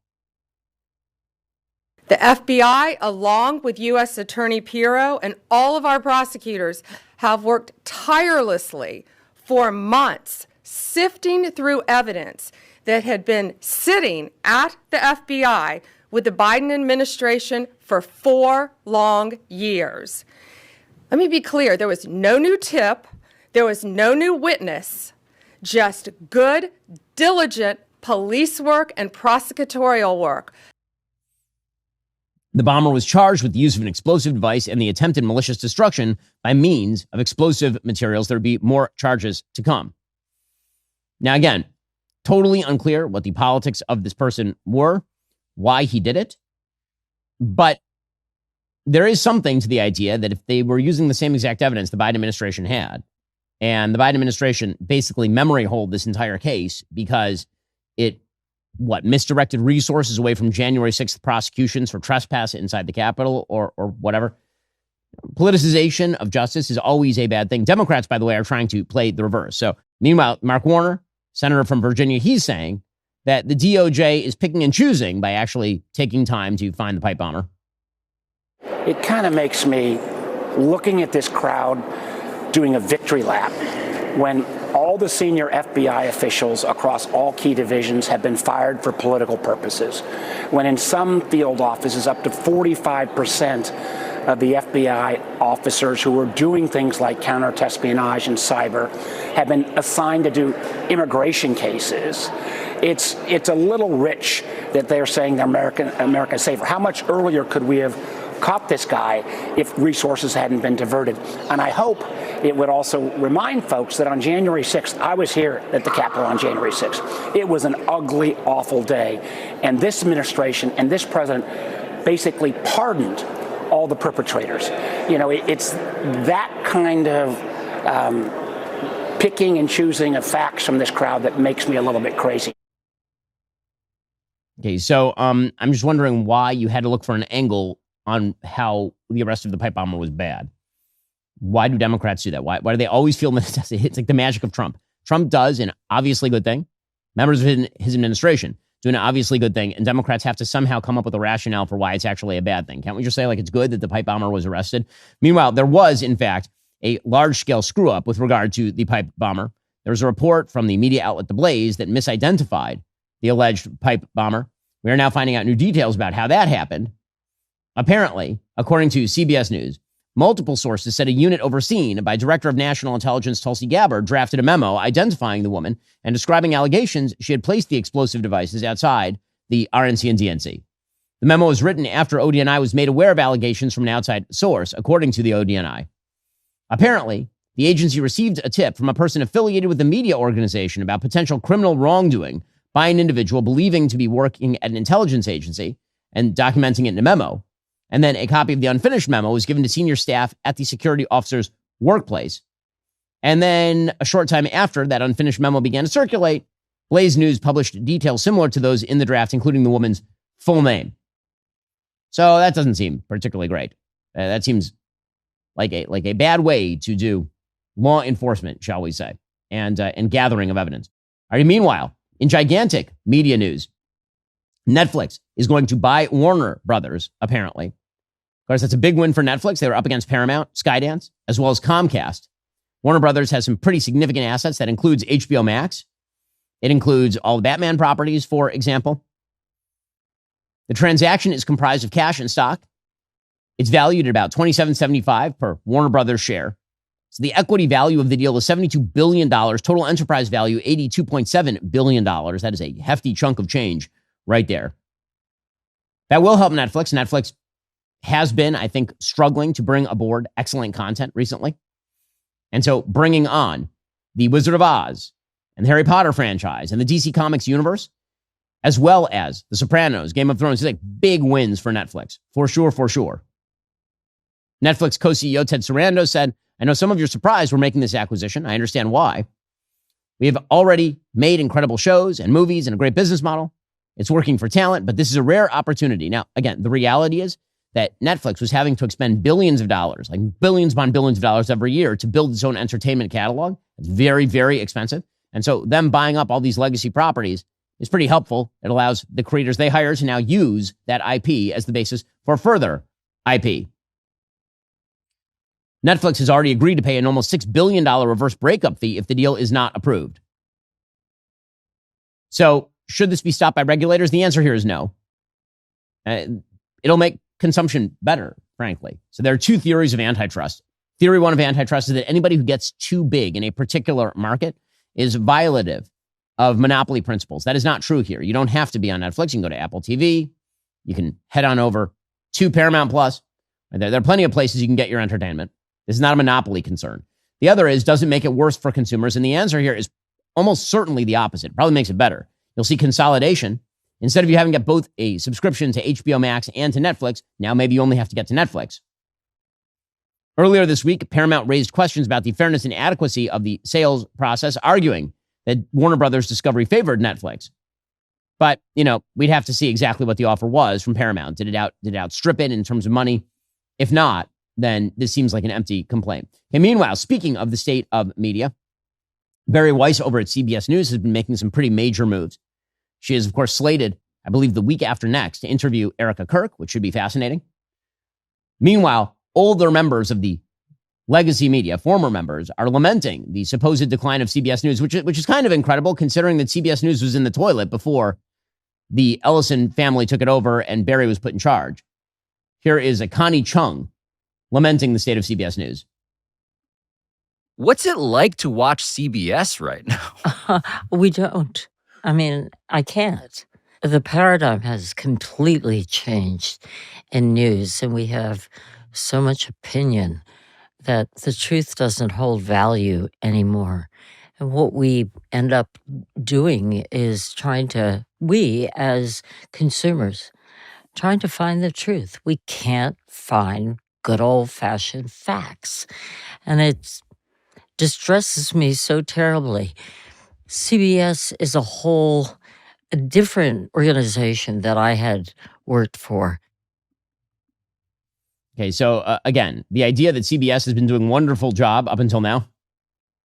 The FBI, along with U.S. Attorney Shapiro and all of our prosecutors, have worked tirelessly for months, sifting through evidence that had been sitting at the FBI with the Biden administration for 4 long years. Let me be clear, there was no new tip, there was no new witness, just good, diligent police work and prosecutorial work. The bomber was charged with the use of an explosive device and the attempted malicious destruction by means of explosive materials. There would be more charges to come. Now, again, totally unclear what the politics of this person were, why he did it. But there is something to the idea that if they were using the same exact evidence the Biden administration had, and the Biden administration basically memory hold this entire case because it misdirected resources away from January 6th prosecutions for trespass inside the Capitol or whatever. Politicization of justice is always a bad thing. Democrats, by the way, are trying to play the reverse. So meanwhile, Mark Warner, senator from Virginia, he's saying that the DOJ is picking and choosing by actually taking time to find the pipe bomber. It kind of makes me, looking at this crowd, doing a victory lap when all the senior FBI officials across all key divisions have been fired for political purposes, when in some field offices up to 45% of the FBI officers who were doing things like counter-espionage and cyber have been assigned to do immigration cases. It's a little rich that they're saying the America is safer. How much earlier could we have caught this guy if resources hadn't been diverted? And I hope it would also remind folks that on January 6th, I was here at the Capitol on January 6th. It was an ugly, awful day. And this administration and this president basically pardoned all the perpetrators. You know, it's that kind of picking and choosing of facts from this crowd that makes me a little bit crazy. Okay, so I'm just wondering why you had to look for an angle on how the arrest of the pipe bomber was bad. Why do Democrats do that? Why do they always feel necessity? It's like the magic of Trump. Trump does an obviously good thing. Members of his administration do an obviously good thing, and Democrats have to somehow come up with a rationale for why it's actually a bad thing. Can't we just say, like, it's good that the pipe bomber was arrested? Meanwhile, there was, in fact, a large-scale screw-up with regard to the pipe bomber. There was a report from the media outlet The Blaze that misidentified the alleged pipe bomber We are now finding out new details about how that happened. Apparently, according to CBS News, multiple sources said a unit overseen by Director of National Intelligence Tulsi Gabbard drafted a memo identifying the woman and describing allegations she had placed the explosive devices outside the RNC and DNC. The memo was written after ODNI was made aware of allegations from an outside source, according to the ODNI. Apparently, the agency received a tip from a person affiliated with the media organization about potential criminal wrongdoing by an individual believing to be working at an intelligence agency and documenting it in a memo. And then a copy of the unfinished memo was given to senior staff at the security officer's workplace. And then a short time after that unfinished memo began to circulate, Blaze News published details similar to those in the draft, including the woman's full name. So that doesn't seem particularly great. That seems like a bad way to do law enforcement, shall we say, and gathering of evidence. All right, meanwhile, in gigantic media news, Netflix is going to buy Warner Brothers, apparently. Of course, that's a big win for Netflix. They were up against Paramount, Skydance, as well as Comcast. Warner Brothers has some pretty significant assets. That includes HBO Max. It includes all the Batman properties, for example. The transaction is comprised of cash and stock. It's valued at about $27.75 per Warner Brothers share. So the equity value of the deal is $72 billion. Total enterprise value, $82.7 billion. That is a hefty chunk of change right there. That will help Netflix. Netflix has been, I think, struggling to bring aboard excellent content recently. And so bringing on the Wizard of Oz and the Harry Potter franchise and the DC Comics universe, as well as The Sopranos, Game of Thrones, these like big wins for Netflix. For sure, for sure. Netflix co-CEO Ted Sarandos said, I know some of you are surprised we're making this acquisition. I understand why. We have already made incredible shows and movies and a great business model. It's working for talent, but this is a rare opportunity. Now, again, the reality is that Netflix was having to expend billions of dollars, like billions upon billions of dollars every year to build its own entertainment catalog. It's very, very expensive. And so them buying up all these legacy properties is pretty helpful. It allows the creators they hire to now use that IP as the basis for further IP. Netflix has already agreed to pay an almost $6 billion reverse breakup fee if the deal is not approved. So should this be stopped by regulators? The answer here is no. It'll make consumption better, frankly. So there are two theories of antitrust. Theory one of antitrust is that anybody who gets too big in a particular market is violative of monopoly principles. That is not true here. You don't have to be on Netflix. You can go to Apple TV. You can head on over to Paramount Plus. There are plenty of places you can get your entertainment. This is not a monopoly concern. The other is, does it make it worse for consumers? And the answer here is almost certainly the opposite. It probably makes it better. You'll see consolidation. Instead of you having to get both a subscription to HBO Max and to Netflix, now maybe you only have to get to Netflix. Earlier this week, Paramount raised questions about the fairness and adequacy of the sales process, arguing that Warner Brothers Discovery favored Netflix. But, we'd have to see exactly what the offer was from Paramount. Did it outstrip it in terms of money? If not, then this seems like an empty complaint. And meanwhile, speaking of the state of media, Bari Weiss over at CBS News has been making some pretty major moves. She is, of course, slated, I believe, the week after next to interview Erica Kirk, which should be fascinating. Meanwhile, older members of the legacy media, former members, are lamenting the supposed decline of CBS News, which is kind of incredible considering that CBS News was in the toilet before the Ellison family took it over and Barry was put in charge. Here is a Connie Chung lamenting the state of CBS News. What's it like to watch CBS right now? We don't. I can't. The paradigm has completely changed in news, and we have so much opinion that the truth doesn't hold value anymore. And what we end up doing is we as consumers, trying to find the truth. We can't find good old-fashioned facts. And it distresses me so terribly. CBS is a different organization that I had worked for. Okay, so again, the idea that CBS has been doing a wonderful job up until now,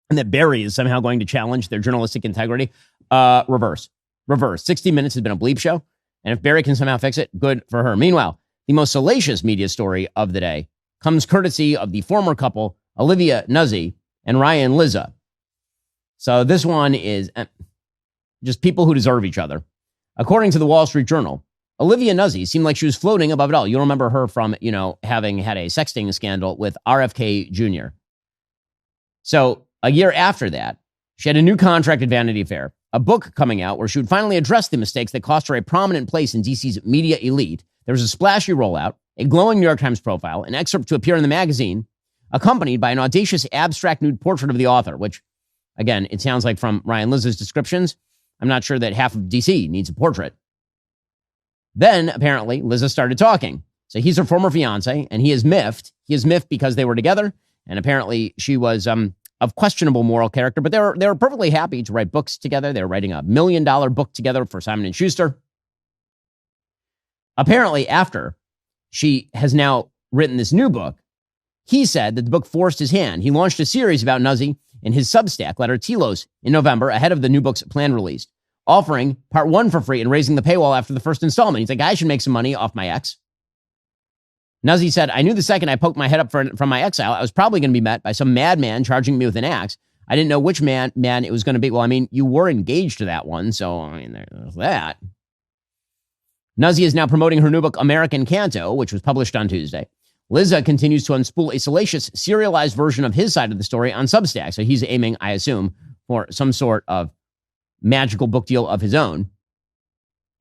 and that Barry is somehow going to challenge their journalistic integrity, reverse. 60 Minutes has been a bleep show, and if Barry can somehow fix it, good for her. Meanwhile, the most salacious media story of the day comes courtesy of the former couple, Olivia Nuzzi and Ryan Lizza. So this one is just people who deserve each other. According to the Wall Street Journal, Olivia Nuzzi seemed like she was floating above it all. You'll remember her from, having had a sexting scandal with RFK Jr. So a year after that, she had a new contract at Vanity Fair, a book coming out where she would finally address the mistakes that cost her a prominent place in DC's media elite. There was a splashy rollout, a glowing New York Times profile, an excerpt to appear in the magazine, accompanied by an audacious abstract nude portrait of the author, which, again, it sounds like from Ryan Liz's descriptions, I'm not sure that half of DC needs a portrait. Then, apparently, Liza started talking. So he's her former fiance, and he is miffed. He is miffed because they were together, and apparently she was of questionable moral character, but they were perfectly happy to write books together. They were writing a $1 million book together for Simon & Schuster. Apparently, after she has now written this new book, he said that the book forced his hand. He launched a series about Nuzzi in his Substack, Letter Telos, in November, ahead of the new book's planned release, offering part 1 for free and raising the paywall after the first installment. He's like, I should make some money off my ex. Nuzzi said, I knew the second I poked my head up from my exile, I was probably going to be met by some madman charging me with an axe. I didn't know which man it was going to be. Well, you were engaged to that one, so, there's that. Nuzzi is now promoting her new book, American Canto, which was published on Tuesday. Liza continues to unspool a salacious, serialized version of his side of the story on Substack. So he's aiming, I assume, for some sort of magical book deal of his own.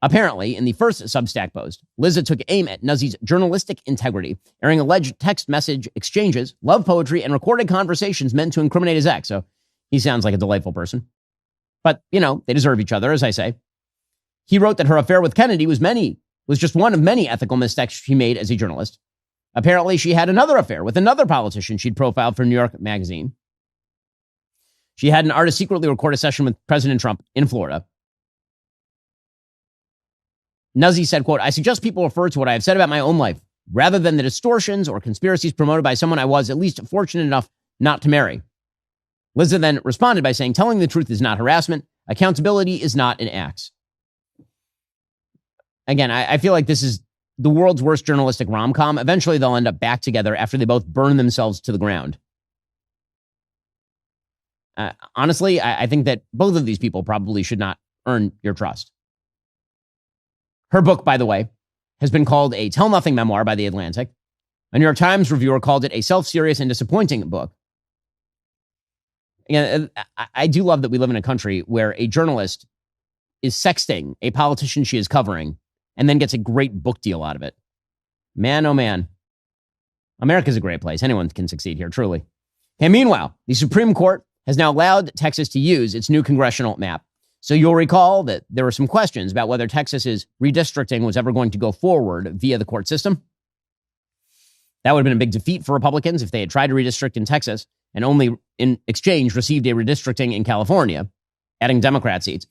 Apparently, in the first Substack post, Liza took aim at Nuzzi's journalistic integrity, airing alleged text message exchanges, love poetry, and recorded conversations meant to incriminate his ex. So he sounds like a delightful person. But, they deserve each other, as I say. He wrote that her affair with Kennedy was just one of many ethical missteps she made as a journalist. Apparently, she had another affair with another politician she'd profiled for New York Magazine. She had an artist secretly record a session with President Trump in Florida. Nuzzi said, quote, I suggest people refer to what I have said about my own life, rather than the distortions or conspiracies promoted by someone I was at least fortunate enough not to marry. Liza then responded by saying, telling the truth is not harassment. Accountability is not an axe. Again, I feel like this is the world's worst journalistic rom-com. Eventually, they'll end up back together after they both burn themselves to the ground. Honestly, I think that both of these people probably should not earn your trust. Her book, by the way, has been called a tell-nothing memoir by The Atlantic. A New York Times reviewer called it a self-serious and disappointing book. Again, I do love that we live in a country where a journalist is sexting a politician she is covering and then gets a great book deal out of it. Man, oh man. America's a great place. Anyone can succeed here, truly. And meanwhile, the Supreme Court has now allowed Texas to use its new congressional map. So you'll recall that there were some questions about whether Texas's redistricting was ever going to go forward via the court system. That would have been a big defeat for Republicans if they had tried to redistrict in Texas and only in exchange received a redistricting in California, adding Democrat seats.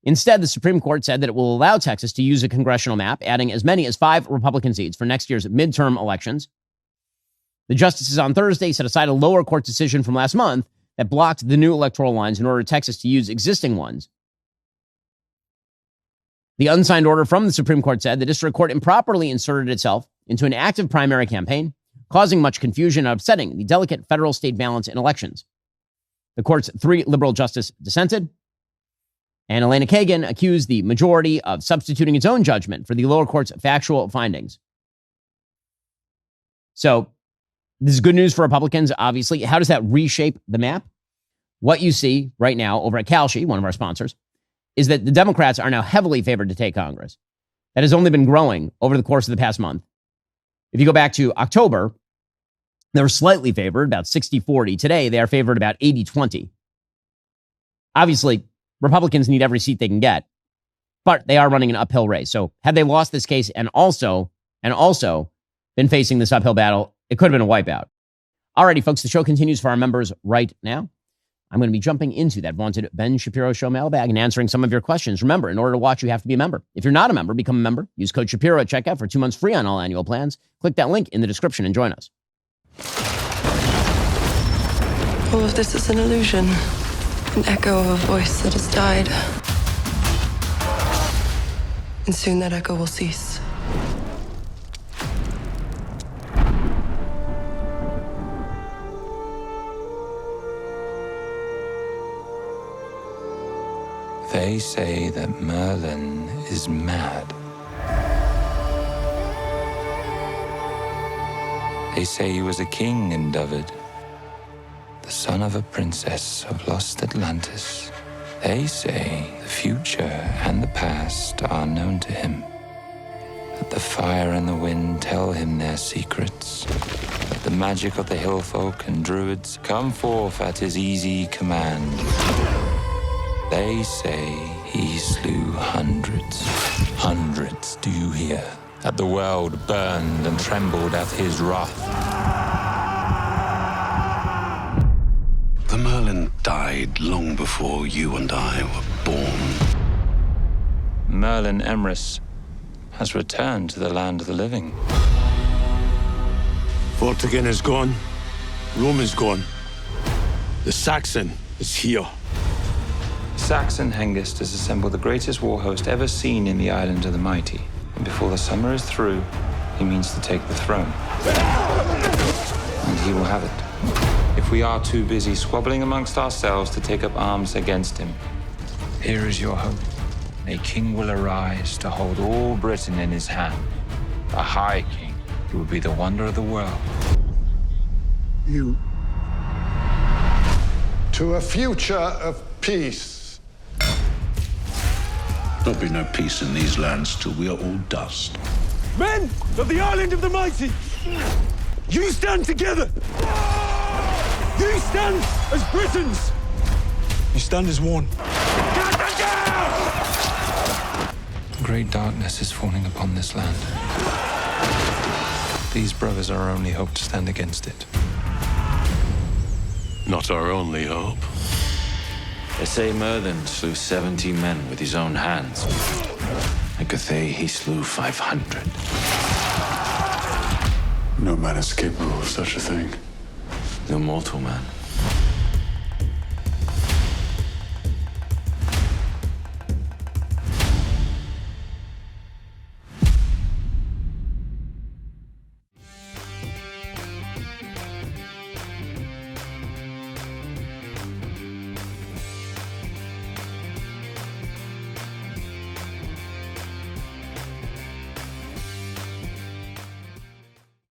Instead, the Supreme Court said that it will allow Texas to use a congressional map, adding as many as 5 Republican seats for next year's midterm elections. The justices on Thursday set aside a lower court decision from last month that blocked the new electoral lines in order for Texas to use existing ones. The unsigned order from the Supreme Court said the district court improperly inserted itself into an active primary campaign, causing much confusion and upsetting the delicate federal-state balance in elections. The court's 3 liberal justices dissented, and Elena Kagan accused the majority of substituting its own judgment for the lower court's factual findings. So this is good news for Republicans, obviously. How does that reshape the map? What you see right now over at Kalshi, one of our sponsors, is that the Democrats are now heavily favored to take Congress. That has only been growing over the course of the past month. If you go back to October, they were slightly favored, about 60-40. Today, they are favored about 80-20. Obviously, Republicans need every seat they can get, but they are running an uphill race. So had they lost this case and also been facing this uphill battle, it could have been a wipeout. Alrighty, folks, the show continues for our members right now. I'm going to be jumping into that vaunted Ben Shapiro Show mailbag and answering some of your questions. Remember, in order to watch, you have to be a member. If you're not a member, become a member. Use code Shapiro at checkout for 2 months free on all annual plans. Click that link in the description and join us. All of this is an illusion, an echo of a voice that has died. And soon that echo will cease. They say that Merlin is mad. They say he was a king in David, the son of a princess of lost Atlantis. They say the future and the past are known to him, that the fire and the wind tell him their secrets, that the magic of the hill folk and druids come forth at his easy command. They say he slew hundreds, do you hear? That the world burned and trembled at his wrath. The Merlin died long before you and I were born. Merlin Emrys has returned to the land of the living. Vortigern is gone. Rome is gone. The Saxon is here. Saxon Hengist has assembled the greatest war host ever seen in the Island of the Mighty. And before the summer is through, he means to take the throne. And he will have it. If we are too busy squabbling amongst ourselves to take up arms against him, here is your hope. A king will arise to hold all Britain in his hand. A high king who will be the wonder of the world. You. To a future of peace. There'll be no peace in these lands till we are all dust. Men of the Island of the Mighty, you stand together. You stand as Britons. You stand as one. Great darkness is falling upon this land. These brothers are our only hope to stand against it. Not our only hope. They say Merlin slew 70 men with his own hands. At Cathay, he slew 500. No man is capable of such a thing. The mortal man.